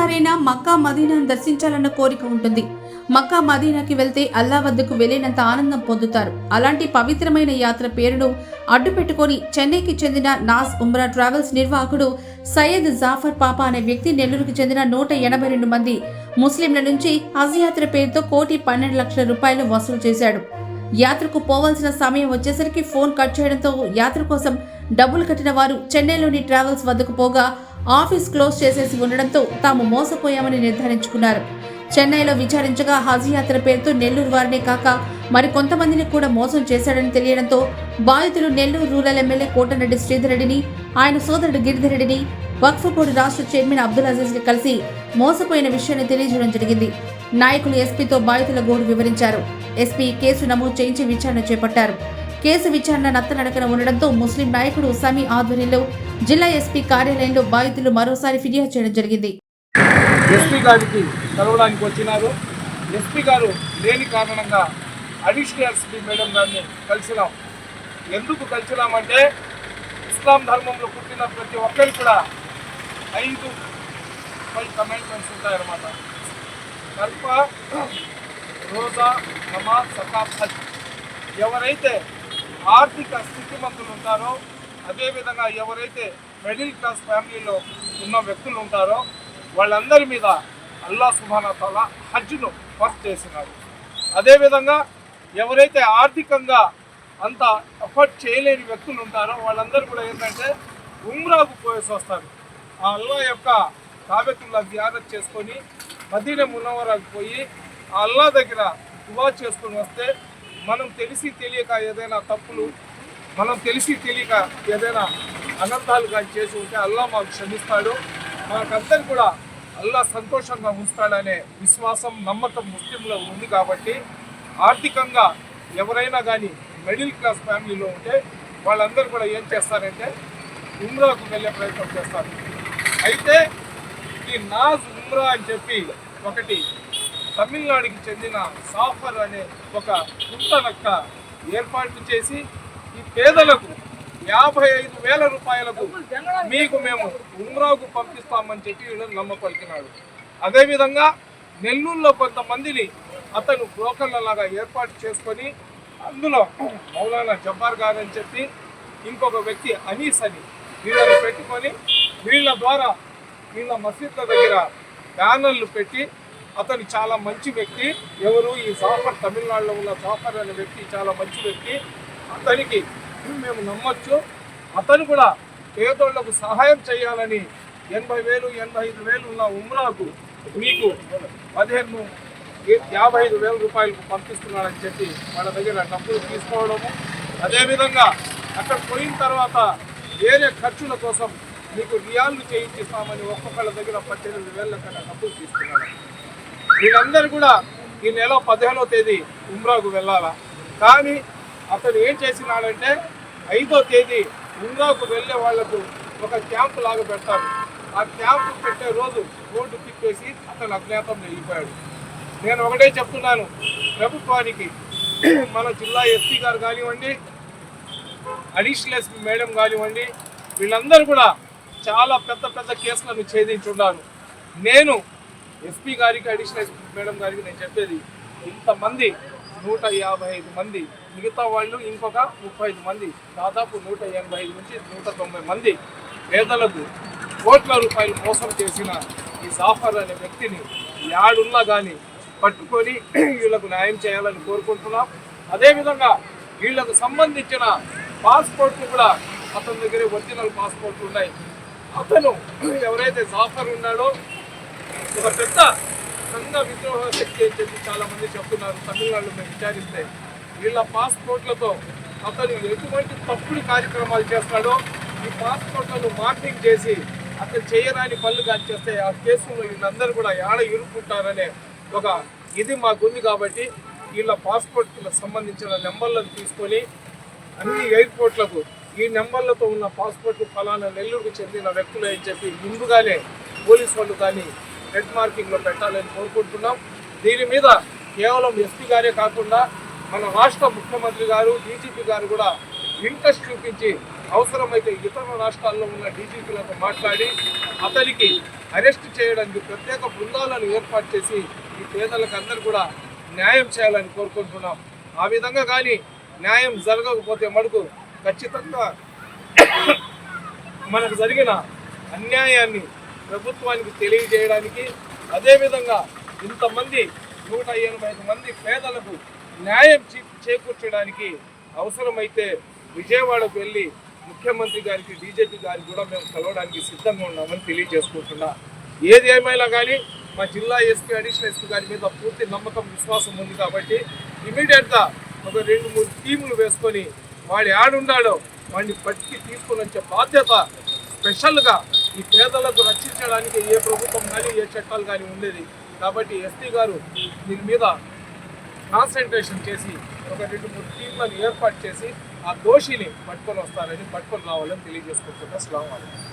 ఒక్కసారైనా మక్కా మదీనాను దర్శించాలన్న కోరిక ఉంటుంది. మక్కా మదీనాకి వెళ్తే అల్లా వద్దకు వెళ్ళినంత ఆనందం పొందుతారు. అలాంటి పవిత్రమైన యాత్ర పేరును అడ్డు పెట్టుకొని చెన్నైకి చెందిన నాజ్ ఉమ్రా ట్రావెల్స్ నిర్వాహకుడు సయ్యద్ జాఫర్ పాపా అనే వ్యక్తి నెల్లూరుకు చెందిన 182 మంది ముస్లింల నుంచి హజ్ యాత్ర పేరుతో ₹1,12,00,000 వసూలు చేశాడు. యాత్రకు పోవాల్సిన సమయం వచ్చేసరికి ఫోన్ కట్ చేయడంతో యాత్ర కోసం డబ్బులు కట్టిన వారు చెన్నైలోని ట్రావెల్స్ వద్దకు పోగా ఆఫీస్ క్లోజ్ చేసేసి ఉండడంతో తాము మోసపోయామని నిర్ధారించుకున్నారు. చెన్నైలో విచారించగా హజ్ యాత్ర పేరుతో నెల్లూరు వారినే కాక మరి కొంతమందిని కూడా మోసం చేశాడని తెలియడంతో బాధితులు నెల్లూరు రూరల్ ఎమ్మెల్యే కోటరెడ్డి శ్రీధర్ రెడ్డిని, ఆయన సోదరుడు గిరిధర్ రెడ్డిని, వక్ఫ్ బోర్డు రాష్ట్ర చైర్మన్ అబ్దుల్ అజీజ్ ని కలిసి మోసపోయిన విషయాన్ని తెలియజేయడం జరిగింది. నాయకులు ఎస్పీతో బాధితుల గోడు వివరించారు. ఎస్పీ కేసు నమోదు చేయించి విచారణ చేపట్టారు. కేసు విచారణ నత్తనడకన ఉండడంతో ముస్లిం నాయకుడు సమీ ఆధ్వర్యంలో జిల్లా ఎస్పీ కార్యాలయంలో బాధితులు మరోసారి ఫిర్యాదు చేయడం జరిగింది. ఎస్పీ గారికి కలవడానికి వచ్చినారు. ఎస్పీ గారు లేని కారణంగా అడిషనల్ ఎస్పీ మేడం గారిని కలిసినాం. ఎందుకు కలిసినామంటే ఇస్లాం ధర్మంలో పుట్టిన ప్రతి ఒక్కరికి కూడా 5 కమెంట్మెంట్స్ ఉంటాయన్నమాట. కల్ప, రోజా, నమాజ్, సకాత్, హజ్. ఎవరైతే ఆర్థిక స్థితిమంతులు ఉంటారో, అదేవిధంగా ఎవరైతే మిడిల్ క్లాస్ ఫ్యామిలీలో ఉన్న వ్యక్తులు ఉంటారో వాళ్ళందరి మీద అల్లా సుబ్హానహు వ తఆలా హజ్ను ఫర్జ్ చేసినారు. అదేవిధంగా ఎవరైతే ఆర్థికంగా అంత ఎఫర్ట్ చేయలేని వ్యక్తులు ఉంటారో వాళ్ళందరూ కూడా ఏంటంటే ఉమ్రాకు పోయేసి వస్తారు. ఆ అల్లా యొక్క కాబెతుల్లా జియారత్ చేసుకొని మదీనా మునవ్వరాకు పోయి ఆ అల్లా దగ్గర దువా చేసుకొని వస్తే మనం తెలిసి తెలియక ఏదైనా తప్పులు, మనం తెలిసి తెలియక ఏదైనా అనర్థాలు కానీ చేసి ఉంటే అల్లా మాకు క్షమిస్తాడు, మనకందరికి కూడా అల్లా సంతోషంగా ఉంచుతాడనే విశ్వాసం, నమ్మకం ముస్లింలో ఉంది. కాబట్టి ఆర్థికంగా ఎవరైనా కానీ మిడిల్ క్లాస్ ఫ్యామిలీలో ఉంటే వాళ్ళందరూ కూడా ఏం చేస్తారంటే ఉమ్రాకు వెళ్ళే ప్రయత్నం చేస్తారు. అయితే ఈ నాజ్ ఉమ్రా అని చెప్పి ఒకటి తమిళనాడుకి చెందిన సాఫర్ అనే ఒక గుంటనక్క ఏర్పాటు చేసి ఈ పేదలకు 55,000 రూపాయలకు మీకు మేము ఉమ్రాకు పంపిస్తామని చెప్పి వీళ్ళని నమ్మపలికినాడు. అదేవిధంగా నెల్లూరులో కొంతమందిని అతను బ్రోకర్లలాగా ఏర్పాటు చేసుకొని అందులో మౌలానా జబ్బార్ గారు అని చెప్పి ఇంకొక వ్యక్తి అనీస్ అని వీళ్ళని పెట్టుకొని వీళ్ళ ద్వారా వీళ్ళ మసీద్ల దగ్గర బ్యానర్లు పెట్టి అతను చాలా మంచి వ్యక్తి, ఎవరు ఈ జాఫర్, తమిళనాడులో ఉన్న జాఫర్ అనే వ్యక్తి చాలా మంచి వ్యక్తి, అతనికి మేము నమ్మచ్చు, అతను కూడా పేదోళ్లకు సహాయం చేయాలని 80,000, 85,000 ఉన్న ఉమ్రాకు మీకు 55,000 రూపాయలకు పంపిస్తున్నాడని చెప్పి వాళ్ళ దగ్గర డబ్బులు తీసుకోవడము. అదేవిధంగా అక్కడ పోయిన తర్వాత వేరే ఖర్చుల కోసం మీకు రియాల్లు చేయించిస్తామని ఒక్కొక్కళ్ళ దగ్గర 18,000 కన్నా డబ్బులు తీసుకున్నాడు. వీళ్ళందరూ కూడా ఈ నెల 15వ తేదీ ఉమ్రాకు వెళ్ళాలా, కానీ అతను ఏం చేసినాడంటే 5వ తేదీ ఉమ్రాకు వెళ్ళే వాళ్లకు ఒక క్యాంపు లాగా పెడతారు. ఆ క్యాంపు పెట్టే రోజు రోడ్డు తిప్పేసి అతను అజ్ఞాతంలో వెళ్ళిపోయాడు. నేను ఒకటే చెప్తున్నాను ప్రభుత్వానికి, మన జిల్లా ఎస్పీ గారు కానివ్వండి, అడిషనల్ ఎస్పీ మేడం కానివ్వండి, వీళ్ళందరూ కూడా చాలా పెద్ద పెద్ద కేసులను ఛేదించున్నారు. నేను ఎస్పీ గారికి, అడిషనల్ ఎస్పీ మేడం గారికి నేను చెప్పేది, ఇంతమంది 155 మంది, మిగతా వాళ్ళు ఇంకొక 35 మంది, దాదాపు 185 నుంచి 190 మంది పేదలకు కోట్ల రూపాయలు మోసం చేసిన ఈ జాఫర్ అనే వ్యక్తిని యాడున్నా కానీ పట్టుకొని వీళ్ళకు న్యాయం చేయాలని కోరుకుంటున్నాం. అదేవిధంగా వీళ్ళకు సంబంధించిన పాస్పోర్ట్లు కూడా అతని దగ్గర ఒరిజినల్ పాస్పోర్ట్లు ఉన్నాయి. అతను ఎవరైతే జాఫర్ ఉన్నాడో ఒక పెద్ద సంఘ విద్రోహ శక్తి అని చెప్పి చాలామంది చెప్తున్నారు. తమిళనాడులో మేము విచారిస్తే వీళ్ళ పాస్పోర్ట్లతో అతను ఎటువంటి తప్పుడు కార్యక్రమాలు చేస్తాడో ఈ పాస్పోర్ట్లను మార్పింగ్ చేసి అతను చేయరాని పనులు కానీ చేస్తే ఆ కేసులో వీళ్ళందరూ కూడా ఏడ ఇరుక్కుంటారనే ఒక ఇది మాకుంది. కాబట్టి వీళ్ళ పాస్పోర్ట్లకు సంబంధించిన నెంబర్లను తీసుకొని అన్ని ఎయిర్పోర్ట్లకు ఈ నెంబర్లతో ఉన్న పాస్పోర్ట్లు ఫలానా నెల్లూరుకు చెందిన వ్యక్తులు అని చెప్పి ముందుగానే పోలీసు వాళ్ళు కానీ హెడ్ మార్కింగ్లో పెట్టాలని కోరుకుంటున్నాం. దీని మీద కేవలం ఎస్పీ గారే కాకుండా మన రాష్ట్ర ముఖ్యమంత్రి గారు, డీజీపీ గారు కూడా ఇంట్రెస్ట్ చూపించి అవసరమైతే ఇతర రాష్ట్రాల్లో ఉన్న డీజీపీలతో మాట్లాడి అతనికి అరెస్ట్ చేయడానికి ప్రత్యేక బృందాలను ఏర్పాటు చేసి ఈ పేదలకు అందరూ కూడా న్యాయం చేయాలని కోరుకుంటున్నాం. ఆ విధంగా కానీ న్యాయం జరగకపోతే మటుకు ఖచ్చితంగా మనకు జరిగిన అన్యాయాన్ని ప్రభుత్వానికి తెలియజేయడానికి, అదేవిధంగా ఇంతమంది 185 మంది పేదలకు న్యాయం చేకూర్చడానికి అవసరమైతే విజయవాడకు వెళ్ళి ముఖ్యమంత్రి గారికి, డీజీపీ గారికి కూడా మేము కలవడానికి సిద్ధంగా ఉన్నామని తెలియజేసుకుంటున్నా. ఏది ఏమైనా కానీ మా జిల్లా ఎస్పీ, అడిషనల్ ఎస్పీ గారి మీద పూర్తి నమ్మకం, విశ్వాసం ఉంది కాబట్టి ఇమీడియట్గా ఒక 2-3 టీములు వేసుకొని వాడు ఆడున్నాడో వాడిని పట్టి తీసుకొని వచ్చే బాధ్యత స్పెషల్గా ఈ పేదలకు రక్షించడానికి ఏ ప్రభుత్వం కానీ ఏ చట్టాలు కానీ ఉండేది. కాబట్టి ఎస్పీ గారు దీని మీద కాన్సన్ట్రేషన్ చేసి ఒక 2-3 టీంలను ఏర్పాటు చేసి ఆ దోషిని పట్టుకొని రావాలని తెలియజేసుకుంటున్నా. అస్సలాము అలైకుం.